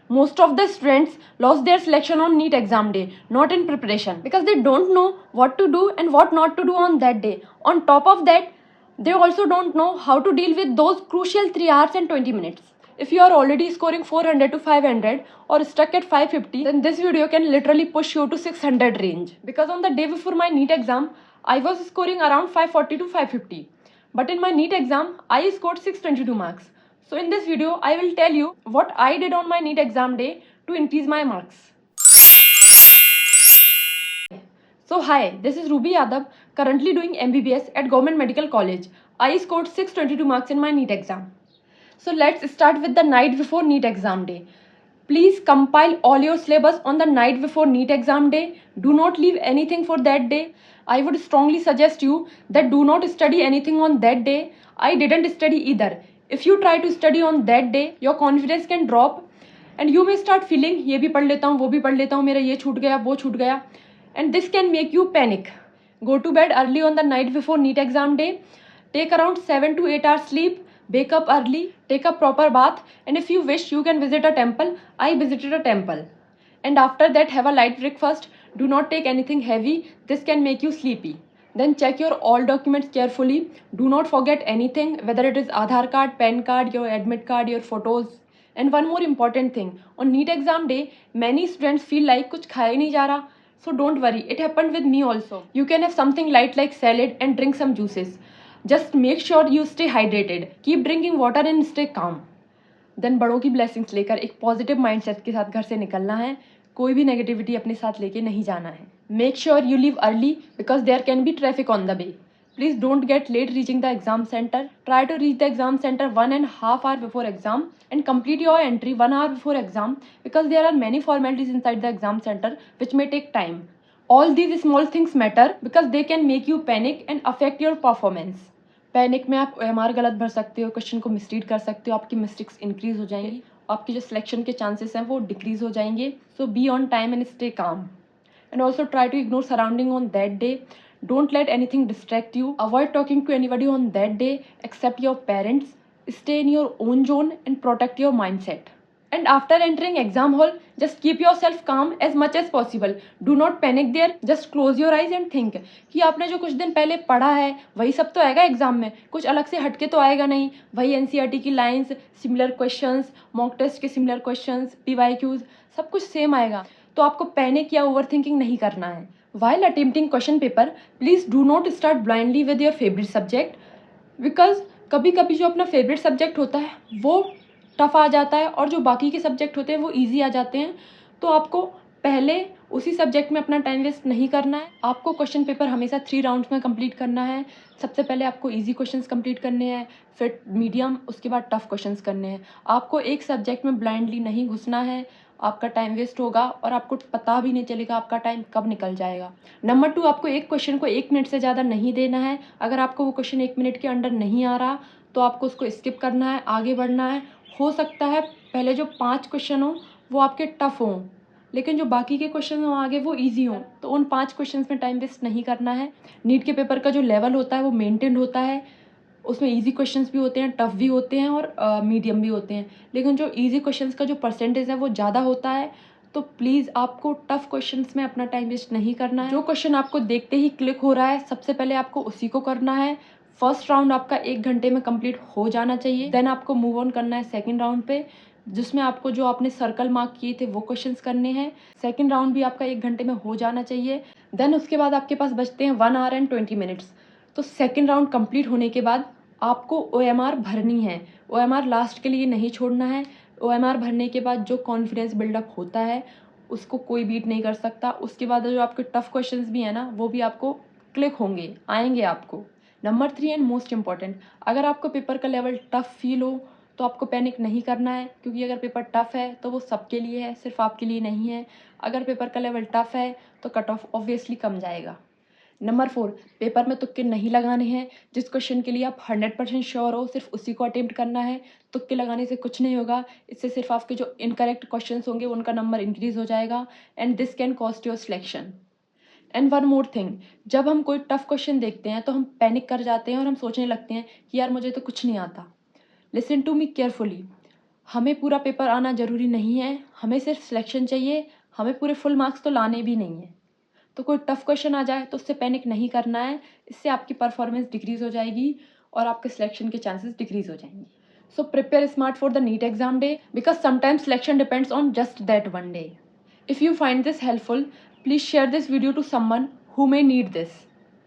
Most of the students lost their selection on NEET exam day, not in preparation, because they don't know what to do and what not to do on that day. On top of that, they also don't know how to deal with those crucial 3 hours and 20 minutes. If you are already scoring 400 to 500 or stuck at 550, then this video can literally push you to 600 range. Because on the day before my NEET exam, I was scoring around 540 to 550. But in my NEET exam, I scored 622 marks. So in this video, I will tell you what I did on my NEET exam day to increase my marks. So hi, this is Ruby Yadav, currently doing MBBS at Government Medical College. I scored 622 marks in my NEET exam. So let's start with the night before NEET exam day. Please compile all your syllabus on the night before NEET exam day. Do not leave anything for that day. I would strongly suggest you that do not study anything on that day. I didn't study either. If you try to study on that day, your confidence can drop and you may start feeling ये भी पढ़ लेता हूँ वो भी पढ़ लेता हूँ मेरा ये छूट गया वो छूट गया, and this can make you panic. Go to bed early on the night before NEET exam day. Take around 7 to 8 hours sleep. Wake up early, take a proper bath, and if you wish, you can visit a temple. I visited a temple. And after that, have a light breakfast. Do not take anything heavy. This can make you sleepy. Then check your all documents carefully. Do not forget anything, whether it is Aadhaar card, PAN card, your admit card, your photos. And one more important thing. On NEET exam day, many students feel like कुछ खाया ही नहीं जा रहा. So don't worry, it happened with me also. You can have something light like salad and drink some juices. Just make sure you stay hydrated. Keep drinking water and stay calm. Then बड़ों की blessings लेकर एक positive mindset के साथ घर से निकलना है. कोई भी negativity अपने साथ लेके नहीं जाना है. Make sure you leave early because there can be traffic on the way. Please don't get late reaching the exam center. Try to reach the exam center 1.5 hours before exam and complete your entry 1 hour before exam because there are many formalities inside the exam center which may take time. All these small things matter because they can make you panic and affect your performance. Panic में आप OMR गलत भर सकते हो, question को misread कर सकते हो, आपकी मिस्टेक्स इंक्रीज हो जाएंगी, आपकी जो सिलेक्शन के चांसेस हैं वो डिक्रीज हो जाएंगे. So be on time and stay calm. And also try to ignore surrounding on that day. Don't let anything distract you. Avoid talking to anybody on that day except your parents. Stay in your own zone and protect your mindset. And after entering exam hall, just keep yourself calm as much as possible. Do not panic there. Just close your eyes and think कि आपने जो कुछ दिन पहले पढ़ा है वही सब तो आएगा एग्जाम में, कुछ अलग से हटके तो आएगा नहीं. वही NCERT की lines, similar questions, mock test के सिमिलर क्वेश्चंस, PYQs, सब कुछ सेम आएगा. तो आपको पैनिक या ओवर थिंकिंग नहीं करना है. While attempting question paper, please do not start blindly with your favorite subject because कभी कभी जो अपना फेवरेट सब्जेक्ट होता है वो टफ आ जाता है और जो बाकी के सब्जेक्ट होते हैं वो इजी आ जाते हैं. तो आपको पहले उसी सब्जेक्ट में अपना टाइम वेस्ट नहीं करना है. आपको क्वेश्चन पेपर हमेशा 3 राउंड्स में कंप्लीट करना है. सबसे पहले आपको इजी क्वेश्चंस कंप्लीट करने हैं, फिर मीडियम, उसके बाद टफ क्वेश्चंस करने हैं. आपको एक सब्जेक्ट में ब्लाइंडली नहीं घुसना है. आपका टाइम वेस्ट होगा और आपको पता भी नहीं चलेगा आपका टाइम कब निकल जाएगा. नंबर 2, आपको एक क्वेश्चन को 1 मिनट से ज़्यादा नहीं देना है. अगर आपको वो क्वेश्चन 1 मिनट के अंडर नहीं आ रहा तो आपको उसको स्किप करना है, आगे बढ़ना है. हो सकता है पहले जो 5 क्वेश्चन हो वो आपके टफ हों, लेकिन जो बाकी के क्वेश्चन हों आगे वो इजी हों. तो उन 5 क्वेश्चंस में टाइम वेस्ट नहीं करना है. नीट के पेपर का जो लेवल होता है वो मेंटेन होता है. उसमें इजी क्वेश्चंस भी होते हैं, टफ भी होते हैं और मीडियम भी होते हैं. लेकिन जो इजी क्वेश्चंस का जो परसेंटेज है वो ज़्यादा होता है. तो प्लीज़ आपको टफ क्वेश्चंस में अपना टाइम वेस्ट नहीं करना है. जो क्वेश्चन आपको देखते ही क्लिक हो रहा है सबसे पहले आपको उसी को करना है. फर्स्ट राउंड आपका 1 घंटे में कंप्लीट हो जाना चाहिए. देन आपको मूव ऑन करना है सेकेंड राउंड पे, जिसमें आपको जो आपने सर्कल मार्क किए थे वो क्वेश्चंस करने हैं. सेकेंड राउंड भी आपका 1 घंटे में हो जाना चाहिए. देन उसके बाद आपके पास बचते हैं 1 आवर एंड 20 मिनट्स. तो सेकेंड राउंड कंप्लीट होने के बाद आपको OMR भरनी है. OMR लास्ट के लिए नहीं छोड़ना है. OMR भरने के बाद जो कॉन्फिडेंस बिल्डअप होता है उसको कोई बीट नहीं कर सकता. उसके बाद जो आपके टफ क्वेश्चंस भी हैं ना वो भी आपको क्लिक होंगे, आएंगे आपको. नंबर 3 एंड मोस्ट इम्पॉर्टेंट, अगर आपको पेपर का लेवल टफ फील हो तो आपको पैनिक नहीं करना है, क्योंकि अगर पेपर टफ है तो वो सबके लिए है, सिर्फ आपके लिए नहीं है. अगर पेपर का लेवल टफ है तो कट ऑफ ऑब्वियसली कम जाएगा. नंबर 4, पेपर में तुक्के नहीं लगाने हैं. जिस क्वेश्चन के लिए आप 100% श्योर हो सिर्फ उसी को अटेम्प्ट करना है. तुक्के लगाने से कुछ नहीं होगा. इससे सिर्फ आपके जो इनकरेक्ट क्वेश्चन होंगे उनका नंबर इंक्रीज हो जाएगा and this can cost your selection. And one more thing, जब हम कोई टफ क्वेश्चन देखते हैं तो हम पैनिक कर जाते हैं और हम सोचने लगते हैं कि यार मुझे तो कुछ नहीं आता. Listen to me carefully. हमें पूरा पेपर आना ज़रूरी नहीं है, हमें सिर्फ सिलेक्शन चाहिए, हमें पूरे फुल मार्क्स तो लाने भी नहीं है। तो कोई टफ क्वेश्चन आ जाए तो उससे पैनिक नहीं करना है, इससे आपकी परफॉर्मेंस डिक्रीज़ हो जाएगी और आपके सिलेक्शन के चांसेस डिक्रीज़ हो जाएंगे। So prepare smart for the NEET exam day because sometimes selection depends on just that one day. If you find this helpful, please share this video to someone who may need this.